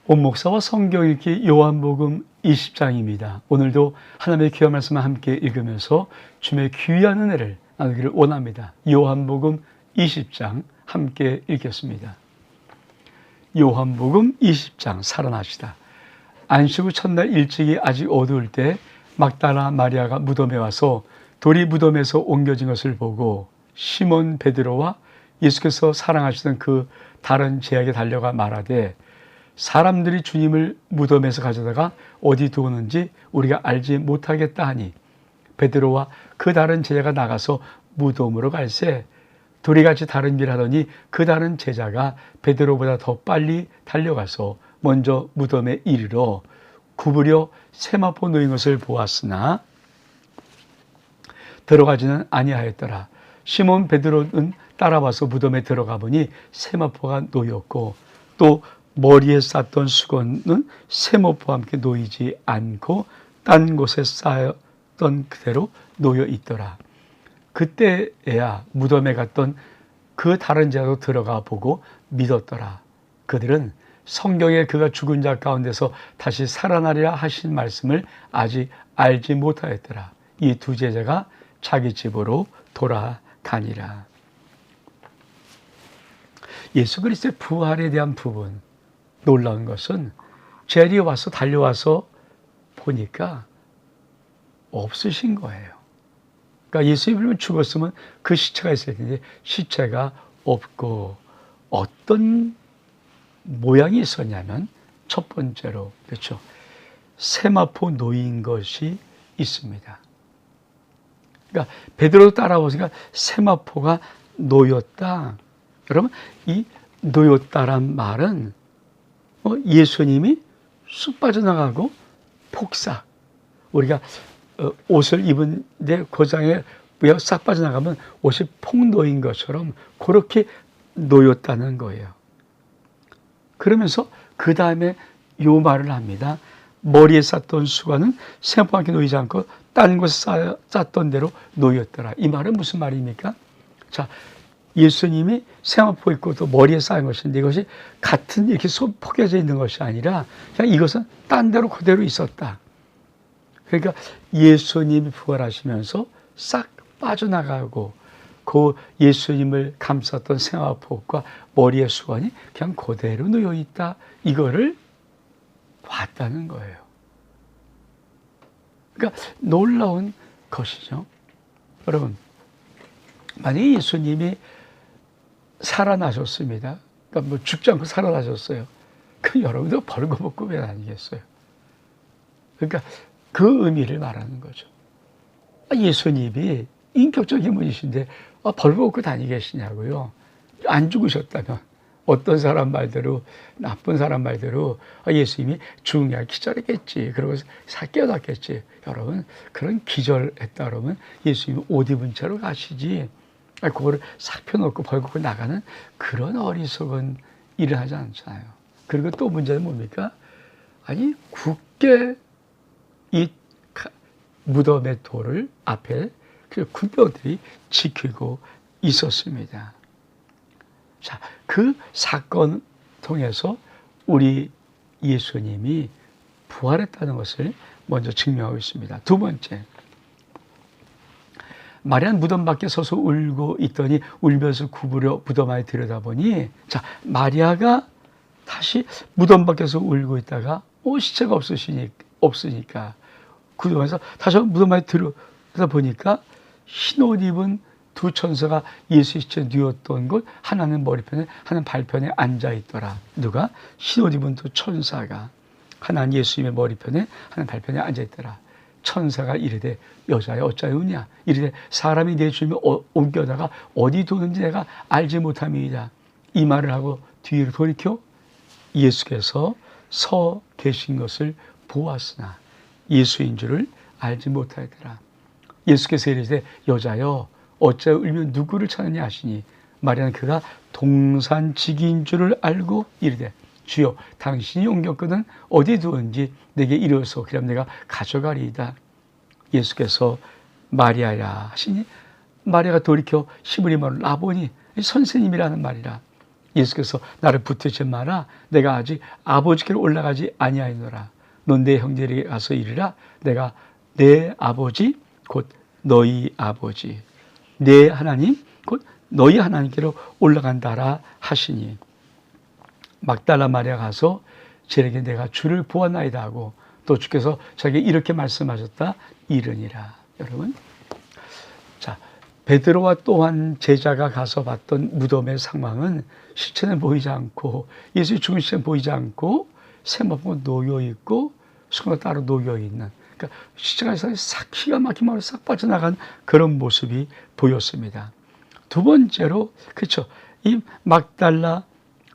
온 목사와 성경 읽기 요한복음 20장입니다. 오늘도 하나님의 귀한 말씀을 함께 읽으면서 주님의 귀한 은혜를 나누기를 원합니다. 요한복음 20장 함께 읽겠습니다. 요한복음 20장 살아나시다. 안식 후 첫날 일찍이 아직 어두울 때 막달라 마리아가 무덤에 와서 돌이 무덤에서 옮겨진 것을 보고 시몬 베드로와 예수께서 사랑하시던 그 다른 제자에게 달려가 말하되 사람들이 주님을 무덤에서 가져다가 어디 두었는지 우리가 알지 못하겠다 하니 베드로와 그 다른 제자가 나가서 무덤으로 갈새 둘이같이 다른 길 하더니 그 다른 제자가 베드로보다 더 빨리 달려가서 먼저 무덤에 이르러 구부려 세마포 놓인 것을 보았으나 들어가지는 아니하였더라. 시몬 베드로는 따라와서 무덤에 들어가 보니 세마포가 놓였고 또 머리에 쌌던 수건은 세마포와 함께 놓이지 않고 딴 곳에 쌓였던 그대로 놓여 있더라. 그때야 무덤에 갔던 그 다른 자도 들어가 보고 믿었더라. 그들은 성경에 그가 죽은 자 가운데서 다시 살아나리라 하신 말씀을 아직 알지 못하였더라. 이 두 제자가 자기 집으로 돌아가니라. 예수 그리스도의 부활에 대한 부분, 놀라운 것은 제리 와서 달려와서 보니까 없으신 거예요. 그러니까 예수님이 죽었으면 그 시체가 있어야 되는데 시체가 없고 어떤 모양이 있었냐면 첫 번째로 그렇죠. 세마포 놓인 것이 있습니다. 그러니까 베드로도 따라오니까 세마포가 놓였다. 여러분 이 놓였다란 말은 예수님이 쑥 빠져나가고 폭삭 우리가 옷을 입은데 고장에 싹 빠져나가면 옷이 폭 놓인 것처럼 그렇게 놓였다는 거예요. 그러면서 그 다음에 요 말을 합니다. 머리에 쌌던 수건은 세마포와 함께 놓이지 않고 다른 곳에 쌌던 대로 놓였더라. 이 말은 무슨 말입니까? 자, 예수님이 세마포 입고 또 머리에 쌓인 것인데 이것이 같은 이렇게 포개져 있는 것이 아니라 그냥 이것은 딴 데로 그대로 있었다. 그러니까 예수님이 부활하시면서 싹 빠져나가고 그 예수님을 감쌌던 세마포과 머리의 수건이 그냥 그대로 놓여 있다. 이거를 봤다는 거예요. 그러니까 놀라운 것이죠. 여러분, 만약에 예수님이 살아나셨습니다. 그러니까 뭐 죽지 않고 살아나셨어요. 그럼 여러분도 벌거벗고 왜 다니겠어요? 그러니까 그 의미를 말하는 거죠. 예수님이 인격적인 분이신데 벌거벗고 다니겠느냐고요. 안 죽으셨다면 어떤 사람 말대로 나쁜 사람 말대로 예수님이 죽은 게 기절했겠지. 그러고 깨어났겠지. 여러분 그런 기절했다 그러면 예수님이 옷 입은 채로 가시지. 그거를 싹 펴놓고 벌거벗고 나가는 그런 어리석은 일을 하지 않잖아요. 그리고 또 문제는 뭡니까? 아니 굳게 이 무덤의 돌을 앞에 그 군병들이 지키고 있었습니다. 자, 그 사건 통해서 우리 예수님이 부활했다는 것을 먼저 증명하고 있습니다. 두 번째, 마리아는 무덤 밖에 서서 울고 있더니 울면서 구부려 무덤 안에 들여다보니 자, 마리아가 다시 무덤 밖에서 울고 있다가 시체가 없으니까 그동안에서 다시 무덤 안에 들여다보니까 흰옷 입은 두 천사가 예수 시체 누웠던 곳 하나는 머리편에 하나는 발편에 앉아있더라. 누가? 흰옷 입은 두 천사가 하나는 예수님의 머리편에 하나는 발편에 앉아있더라. 천사가 이르되 여자여 어찌하였느냐 이르되 사람이 내 주님을 옮겨다가 어디 두는지 내가 알지 못함이니라. 이 말을 하고 뒤를 돌이켜 예수께서 서 계신 것을 보았으나 예수인 줄을 알지 못하더라. 예수께서 이르되 여자여 어찌하여 울면 누구를 찾느냐 하시니 마리아는 그가 동산지기인 줄을 알고 이르되 주여 당신이 옮겼거든 어디 두었는지 내게 이르소서 그럼 내가 가져가리이다. 예수께서 마리아야 하시니 마리아가 돌이켜 히브리 말로 라보니 선생님이라는 말이라. 예수께서 나를 붙들지 마라. 내가 아직 아버지께로 올라가지 아니하노라. 넌 내 형제에게 가서 이르라. 내가 내 아버지 곧 너희 아버지, 내 하나님 곧 너희 하나님께로 올라간다라 하시니, 막달라 마리아 가서 저에게 내가 주를 보았나이다 하고 또 주께서 자기에게 이렇게 말씀하셨다 이르니라. 여러분, 자, 베드로와 또한 제자가 가서 봤던 무덤의 상황은 시체는 보이지 않고 예수의 죽은 시체는 보이지 않고 세마포가 놓여 있고 수건가 따로 놓여 있는, 그러니까 시체가 싹 기가 막히게 싹 빠져나간 그런 모습이 보였습니다. 두 번째로, 그렇죠, 이 막달라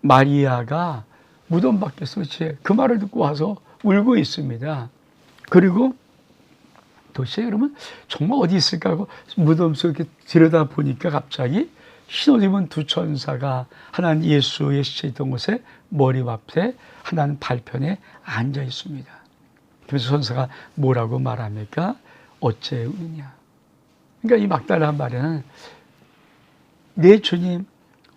마리아가 무덤 밖에서 그 말을 듣고 와서 울고 있습니다. 그리고 도대체 여러분 정말 어디 있을까 하고 무덤 속에 들여다 보니까 갑자기 흰옷 입은 두 천사가 하나는 예수의 시체 있던 곳에 머리 앞에, 하나는 발편에 앉아 있습니다. 그래서 천사가 뭐라고 말합니까? 어째 우느냐. 그러니까 이 막달라 마리아는 내 주님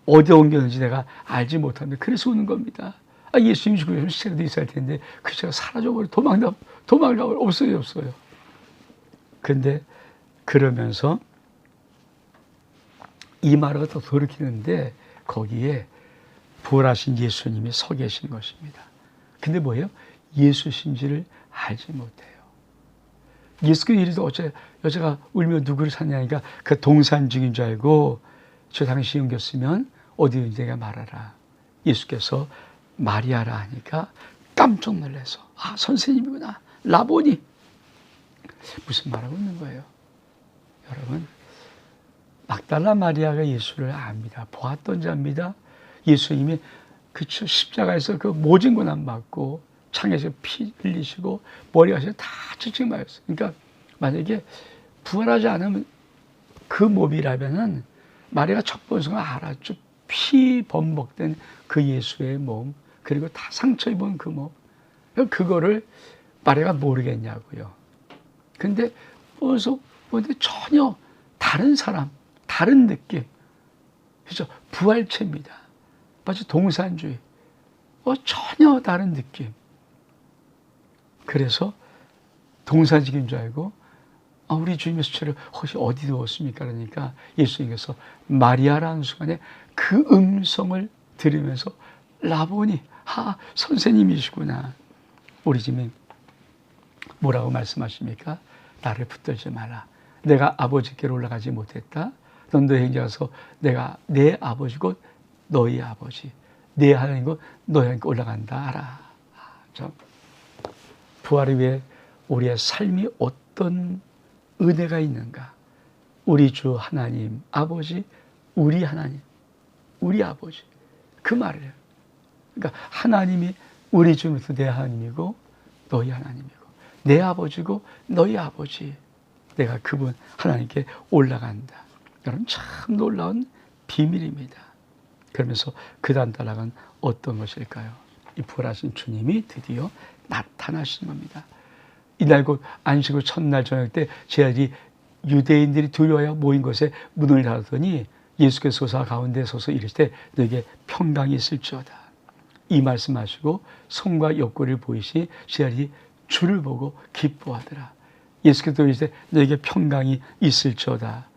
어디 옮겼는지 내가 알지 못하는데 그래서 우는 겁니다. 예수님이 죽으면 시체가 있어야 텐데 그 시체가 사라져버려, 도망가버려, 없어요. 근데 그러면서 이 말을 더 돌이키는데 거기에 부활하신 예수님이 서 계신 것입니다. 근데 뭐예요? 예수신지를 알지 못해요. 예수께서 이르되 어째 여자가 울며 누구를 찾냐니까 그 동산 중인 줄 알고 저 당시 옮겼으면 어디든지 내가 말하라. 예수께서 마리아라 하니까 깜짝 놀라서 선생님이구나, 라보니. 무슨 말하고 있는 거예요? 여러분, 막달라 마리아가 예수를 압니다. 보았던 자입니다. 예수님이 그쵸, 십자가에서 그 모진 고난 받고 창에서 피 흘리시고 머리가 다 찢겨 맞았어요. 그러니까 만약에 부활하지 않으면 그 몸이라면은 마리아가 첫 번 순간 알았죠. 피 범벅된 그 예수의 몸, 그리고 다 상처 입은 그 몸, 그거를 마리아가 모르겠냐고요. 근데 어디서 보는데 전혀 다른 사람, 다른 느낌. 그렇죠? 부활체입니다. 마치 동산주의. 전혀 다른 느낌. 그래서 동산직인 줄 알고 우리 주님의 수체를 혹시 어디 두었습니까? 그러니까 예수님께서 마리아라는 순간에 그 음성을 들으면서 라보니, 선생님이시구나. 우리 주님 뭐라고 말씀하십니까? 나를 붙들지 마라. 내가 아버지께로 올라가지 못했다. 넌 너희 형제 가서 내가 내 아버지 곧 너희 아버지, 내 하나님 곧 너희 하나님께 올라간다 알아. 참, 부활을 위해 우리의 삶이 어떤 은혜가 있는가. 우리 주 하나님 아버지, 우리 하나님, 우리 아버지, 그 말을 해요. 그러니까 하나님이 우리 주님으로서 내 하나님이고 너희 하나님이고 내 아버지고 너희 아버지, 내가 그분 하나님께 올라간다. 여러분, 참 놀라운 비밀입니다. 그러면서 그 다음 단락은 어떤 것일까요? 이 부활하신 주님이 드디어 나타나시는 겁니다. 이날 곧 안식 후 첫날 저녁 때 제자들이 유대인들이 두려워하여 모인 곳에 문을 닫았더니 예수께서 소사 가운데 서서 이르시되 너에게 평강이 있을지어다. 이 말씀하시고 손과 옆구리를 보이시니 제자들이 주를 보고 기뻐하더라. 예수께서 이르시되 너에게 평강이 있을지어다.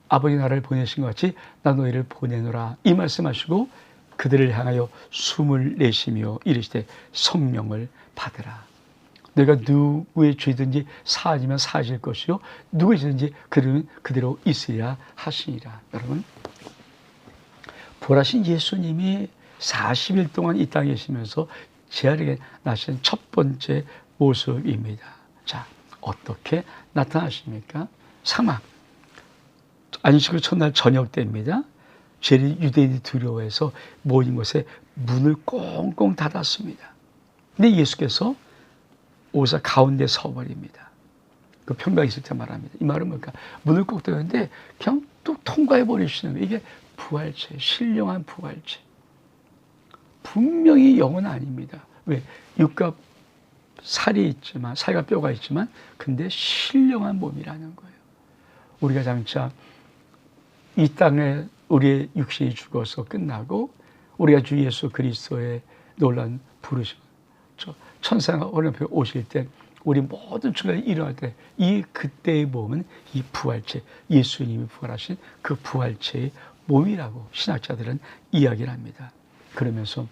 아버지 나를 보내신 것 같이 나 너희를 보내노라. 이 말씀하시고 그들을 향하여 숨을 내쉬며 이르시되 성령을 받으라. 내가 누구의 죄든지 사하지면 사하실 것이요 누구의 죄든지 그들은 그대로 있으리라 하시니라. 여러분, 부활하신 예수님이 40일 동안 이 땅에 계시면서 제자에게 나신 첫 번째 모습입니다. 자, 어떻게 나타나십니까? 사막, 안식 후 첫날 저녁 때입니다. 유대인이 두려워해서 모인 곳에 문을 꽁꽁 닫았습니다. 근데 예수께서 오사 가운데 서버립니다. 그 평강이 있을 때 말합니다. 이 말은 뭘까? 문을 꼭 닫는데 그냥 또 통과해 버리시는 거예요. 이게 부활체, 신령한 부활체. 분명히 영은 아닙니다. 왜? 육과 살이 있지만, 살과 뼈가 있지만, 근데 신령한 몸이라는 거예요. 우리가 장차 이 땅에 우리의 육신이 죽어서 끝나고 우리가 주 예수 그리스도의 놀라운 부르심, 천사가 오른편 오실 때 우리 모든 중간에 일어날 때 이 그때의 몸은 이 부활체, 예수님이 부활하신 그 부활체의 몸이라고 신학자들은 이야기를 합니다. 그러면서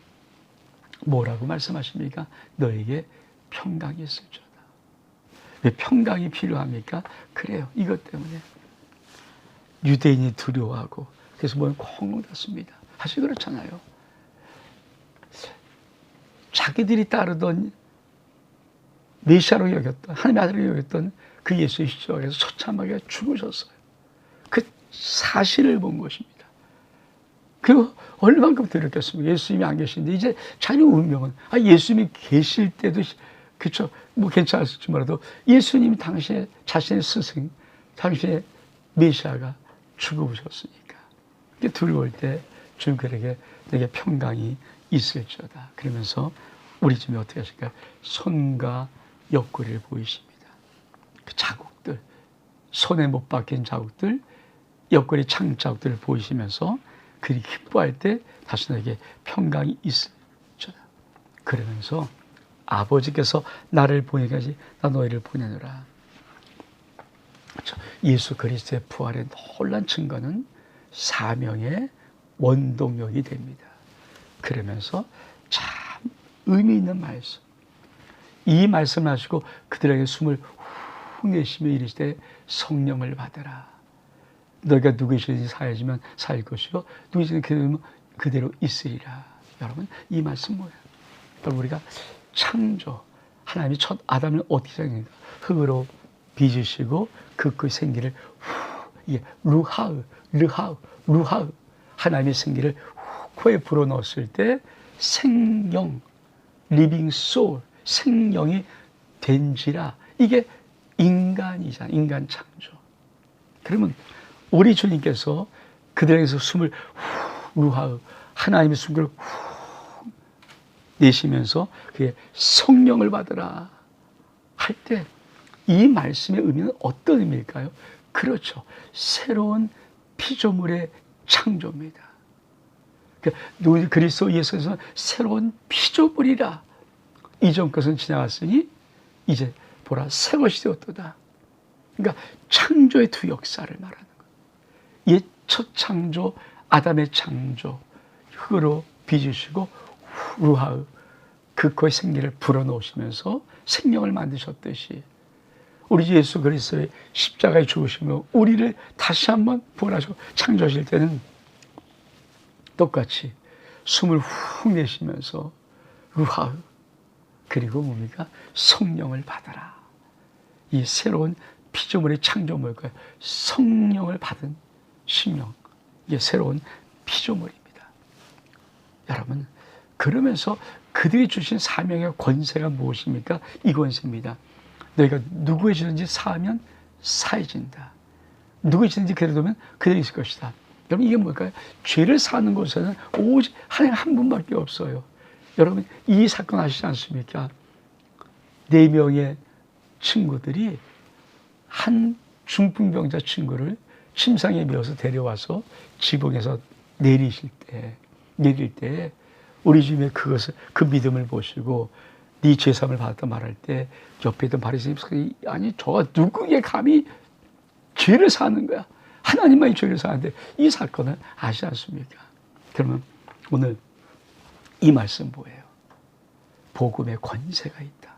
뭐라고 말씀하십니까? 너에게 평강이 있을지어다. 왜 평강이 필요합니까? 그래요. 이것 때문에 유대인이 두려워하고 그래서 몸이 콩 닫습니다. 사실 그렇잖아요. 자기들이 따르던 메시아로 여겼던 하나님의 아들로 여겼던 그 예수의 십자가에서 처참하게 죽으셨어요. 그 사실을 본 것입니다. 그리고 얼만큼 두렵겠습니까? 예수님이 안 계신데 이제 자기 운명은 예수님이 계실 때도 그렇죠. 뭐 괜찮았을지 몰라도 예수님이 당신의 자신의 스승, 당신의 메시아가 죽어보셨으니까. 두려울 때 주님 그에게 내게 평강이 있을지어다. 그러면서 우리 주님이 어떻게 하실까요? 손과 옆구리를 보이십니다. 그 자국들, 손에 못 박힌 자국들, 옆구리 창 자국들을 보이시면서 그리 기뻐할 때 다시 너에게 평강이 있을지어다. 그러면서 아버지께서 나를 보내기까지 나 너희를 보내노라. 예수 그리스도의 부활의 놀란 증거는 사명의 원동력이 됩니다. 그러면서 참 의미 있는 말씀. 이 말씀을 하시고 그들에게 숨을 훅 내쉬며 이르시되 성령을 받으라. 너희가 누구이든지 사야지만 살 것이요 누구이든지 그대로 있으리라. 여러분 이 말씀 뭐예요? 우리가 창조, 하나님이 첫 아담을 어떻게 생겼는가? 흙으로 빚으시고 그 생기를 루하으 하나님의 생기를 코에 불어넣었을 때 생영, 리빙 소울, 생명이 된지라. 이게 인간이잖아. 인간 창조. 그러면 우리 주님께서 그들에게서 숨을 루하으 하나님의 숨을 내쉬면서 그의 성령을 받으라 할 때 이 말씀의 의미는 어떤 의미일까요? 그렇죠. 새로운 피조물의 창조입니다. 그리스도 예수에서 새로운 피조물이라. 이전 것은 지나갔으니 이제 보라 새 것이 되었도다. 그러니까 창조의 두 역사를 말하는 거예요. 옛 첫 창조, 아담의 창조, 흙으로 빚으시고 루하으 그 코에 생기를 불어넣으시면서 생명을 만드셨듯이 우리 예수 그리스도의 십자가에 죽으시며 우리를 다시 한번 부활하시고 창조하실 때는 똑같이 숨을 훅 내쉬면서 루하으 그리고 뭡니까? 성령을 받아라. 이 새로운 피조물의 창조물과 성령을 받은 심령, 이게 새로운 피조물입니다. 여러분, 그러면서 그들이 주신 사명의 권세가 무엇입니까? 이 권세입니다. 너희가 누구에게든지 사하면 사해진다. 누구에게든지 그래두면 그대로 있을 것이다. 여러분 이게 뭘까요? 죄를 사는 곳에는 오직 하나님 한 분밖에 없어요. 여러분 이 사건 아시지 않습니까? 4명의 친구들이 한 중풍병자 친구를 침상에 메어서 데려와서 지붕에서 내릴 때 우리 주님의 그것을 그 믿음을 보시고 네 죄사함을 받았다 말할 때 옆에 있던 바리새인이 아니 저가 누구에게 감히 죄를 사는 거야? 하나님만이 죄를 사는데 이 사건을 아시지 않습니까? 그러면 오늘 이 말씀 뭐예요? 복음의 권세가 있다.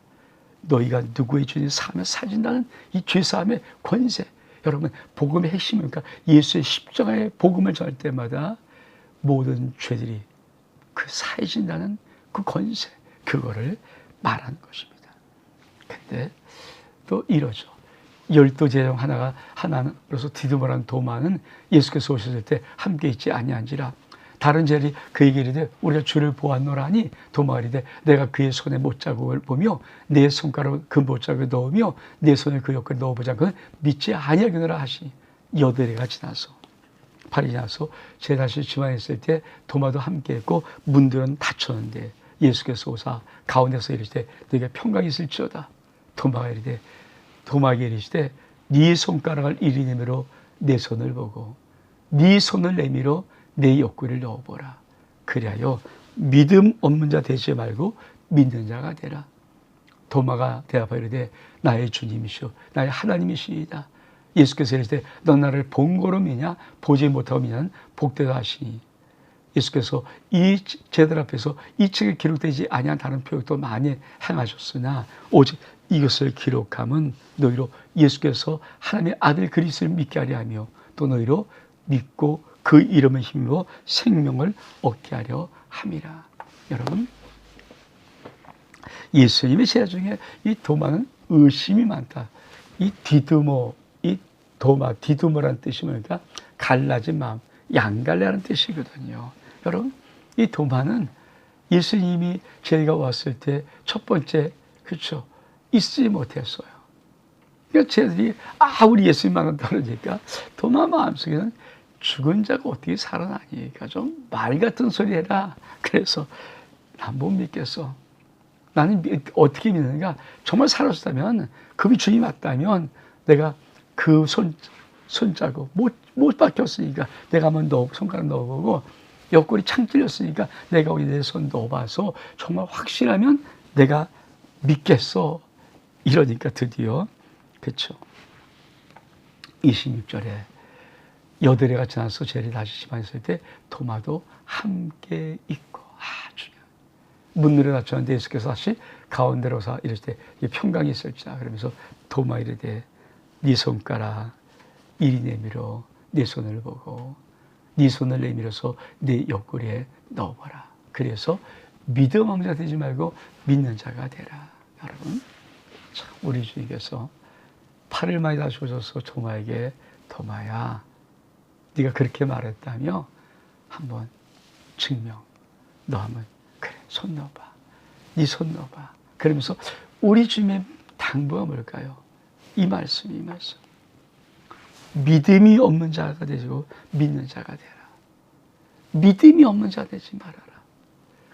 너희가 누구의 죄를 사하면 사진다는 이 죄사함의 권세. 여러분 복음의 핵심은 그러니까 예수의 십자가의 복음을 전할 때마다 모든 죄들이 그 사해진다는 그 권세, 그거를 말하는 것입니다. 근데 또 이러죠. 12제자 중 하나로서 디두모라는 도마는 예수께서 오셨을 때 함께 있지 아니한지라. 다른 제자들이 그에게 이르되 우리가 주를 보았노라 하니 도마가 이르되 내가 그의 손에 못자국을 보며 내 손가락을 그 못자국에 넣으며 내 손을 그 옆구리에 넣어보자. 그는 믿지 아니하겠노라 하시니 8해가 지나서 8이 지나서 제다시 집안에 있을 때 도마도 함께 했고 문들은 닫혔는데 예수께서 오사 가운데서 이르시되 너에게 평강이 있을지어다. 도마에게 이르시되 네 손가락을 이리 내밀어 내 손을 보고 네 손을 내밀어 내 옆구리를 넣어보라. 그리하여 믿음 없는 자 되지 말고 믿는 자가 되라. 도마가 대답하여 이르되 나의 주님이시오 나의 하나님이시이다. 예수께서 이르시되 너 나를 본고로 믿냐 보지 못하고 믿냐는 복되다 하시니 예수께서 이 제들 앞에서 이 책에 기록되지 아니한 다른 표현도 많이 행하셨으나 오직 이것을 기록함은 너희로 예수께서 하나님의 아들 그리스도를 믿게 하려 하며 또 너희로 믿고 그 이름의 힘으로 생명을 얻게 하려 함이라. 여러분, 예수님의 제자 중에 이 도마는 의심이 많다. 이 디두모, 이 도마, 디두모라는 뜻이 뭐니까 갈라진 마음, 양갈래라는 뜻이거든요. 여러분, 이 도마는 예수님이 저희가 왔을 때 첫 번째, 그렇죠, 있지 못했어요. 그러니까 쟤들이 우리 예수님 만난다 그러니까 도마 마음속에는 죽은 자가 어떻게 살아나니까 좀 말 같은 소리 해라. 그래서 난 못 믿겠어. 나는 어떻게 믿는가? 정말 살았다면, 그분이 주님 맞다면 내가 그 손자국 못 박혔으니까 내가 한번 손가락 넣어보고 옆구리 창 찔렸으니까 내가 거기 내 손 넣어봐서 정말 확실하면 내가 믿겠어. 이러니까 드디어, 그렇죠, 26절에 여드레가 지나서 죄를 다시 집안에 때 도마도 함께 있고, 중요한 문들에 닫혔는데 예수께서 다시 가운데로 서 이럴 때 평강이 있을지라 그러면서 도마 이르되 네 손가락 이리 내밀어 네 손을 보고 네 손을 내밀어서 네 옆구리에 넣어보라. 그래서 믿음 없는 자 되지 말고 믿는 자가 되라. 여러분, 참 우리 주님께서 팔을 많이 다주셔서 도마에게 도마야 네가 그렇게 말했다며 한번 증명, 너 한번 그래 손 넣어봐, 네 손 넣어봐. 그러면서 우리 주님의 당부가 뭘까요? 이 말씀. 믿음이 없는 자가 되고 믿는 자가 되라. 믿음이 없는 자 되지 말아라.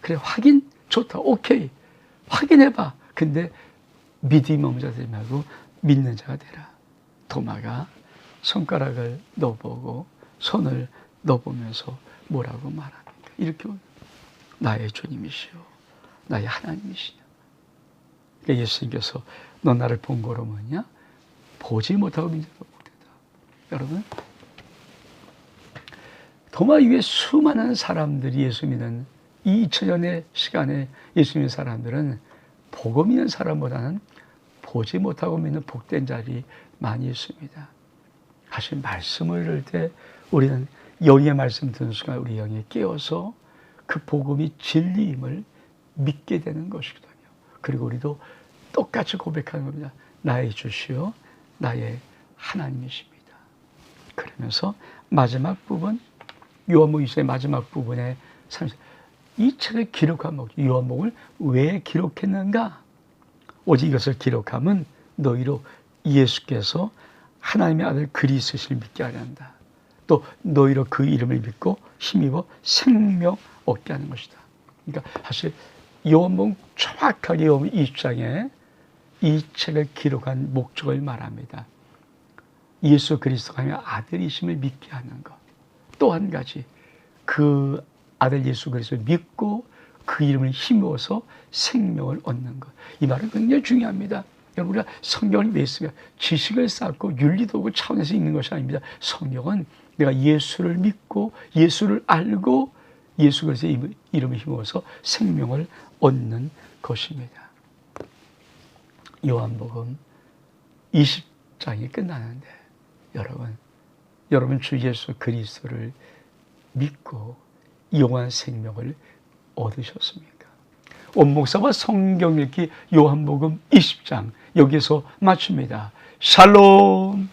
그래, 확인 좋다, 오케이, 확인해봐. 근데 믿음이 없는 자 되지 말고 믿는 자가 되라. 도마가 손가락을 넣어보고 손을 넣어보면서 뭐라고 말합니까? 이렇게 나의 주님이시오 나의 하나님이시오. 그러니까 예수님께서 너 나를 본 거로 뭐냐? 보지 못하고 믿는 자가 복되다. 여러분, 도마 위에 수많은 사람들이 예수 믿는 이 2000년의 시간에 예수 믿는 사람들은 보고 믿는 사람보다는 보지 못하고 믿는 복된 자리 많이 있습니다. 사실 말씀을 들을 때 우리는 영의 말씀 듣는 순간 우리 영이 깨어서 그 복음이 진리임을 믿게 되는 것이거든요. 그리고 우리도 똑같이 고백하는 겁니다. 나의 주시오 나의 하나님이십니다. 그러면서 마지막 부분, 요한복음 2장의 마지막 부분에 이 책을 기록한 목적, 요한복음을 왜 기록했는가? 오직 이것을 기록함은 너희로 예수께서 하나님의 아들 그리스도를 믿게 하려 한다. 또 너희로 그 이름을 믿고 힘입어 생명 얻게 하는 것이다. 그러니까 사실 요한복음 정확하게 요한복음 20장에 이 책을 기록한 목적을 말합니다. 예수 그리스도가 하나님의 아들이심을 믿게 하는 것. 또 한 가지, 그 아들 예수 그리스도를 믿고 그 이름을 힘입어서 생명을 얻는 것. 이 말은 굉장히 중요합니다. 여러분, 우리가 성경을 왜 쓰면 지식을 쌓고 윤리도구 차원에서 읽는 것이 아닙니다. 성경은 내가 예수를 믿고 예수를 알고 예수 그리스도의 이름을 힘입어서 생명을 얻는 것입니다. 요한복음 20장이 끝나는데 여러분 주 예수 그리스도를 믿고 영원한 생명을 얻으셨습니까? 원목사와 성경 읽기 요한복음 20장 여기서 마칩니다. 샬롬.